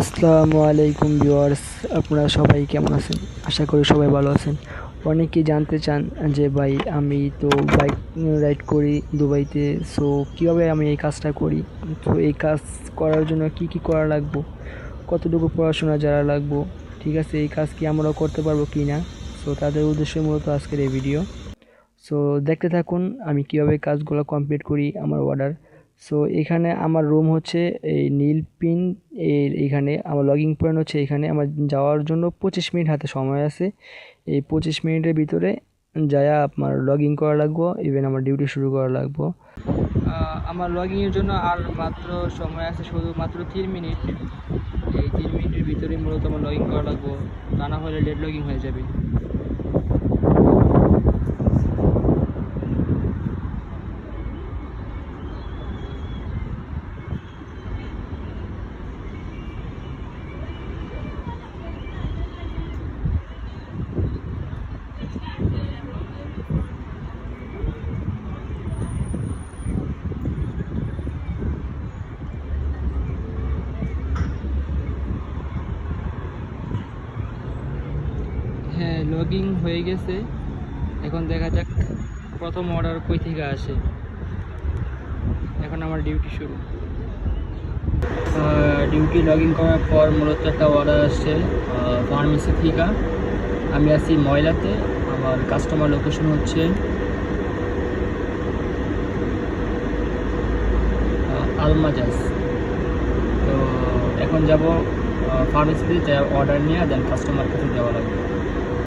আসসালামু আলাইকুম ভিউয়ার্স, আপনারা সবাই কেমন আছেন? আশা করি সবাই ভালো আছেন। অনেকেই জানতে চান যে ভাই আমি তো বাইক রাইড করি দুবাইতে, সো কীভাবে আমি এই কাজটা করি, তো এই কাজ করার জন্য কি কি করা লাগবো, কতটুকু পড়াশোনা যারা লাগবো, ঠিক আছে, এই কাজ কি আমরাও করতে পারবো কি না। সো তাদের উদ্দেশ্যে মূলত আজকের এই ভিডিও। সো দেখতে থাকুন আমি কিভাবে কাজগুলো কমপ্লিট করি আমার অর্ডার। সো এখানে আমার রুম হচ্ছে এই নীল পিন এর, এখানে আমার লগইন পয়েন্ট হচ্ছে এখানে। আমার যাওয়ার জন্য 25 মিনিট হাতে সময় আছে। এই 25 মিনিটের ভিতরে যায়া আপনার লগ ইন করা লাগবো, ইভেন আমার ডিউটি শুরু করা লাগবো। আমার লগইনের জন্য আর মাত্র সময় আছে শুধুমাত্র 3 মিনিট। এই 3 মিনিটের ভিতরে মূলত আমার লগ ইন করা লাগবো, তা না হলে ডেড লগইন হয়ে যাবে। হ্যাঁ, লগইন হয়ে গেছে। এখন দেখা যাক প্রথম অর্ডার কই থেকে আসে। এখন আমার ডিউটি শুরু। ডিউটি লগ ইন করার পর মূলত একটা অর্ডার আসছে ফার্মেসি থেকে। আমি আছি ময়লাতে, আমার কাস্টমার লোকেশন হচ্ছে আলমাজাজ। তো এখন যাব ফার্মেসিতে, যা অর্ডার নিয়ে দেন কাস্টমার কাছে দেওয়া লাগবে।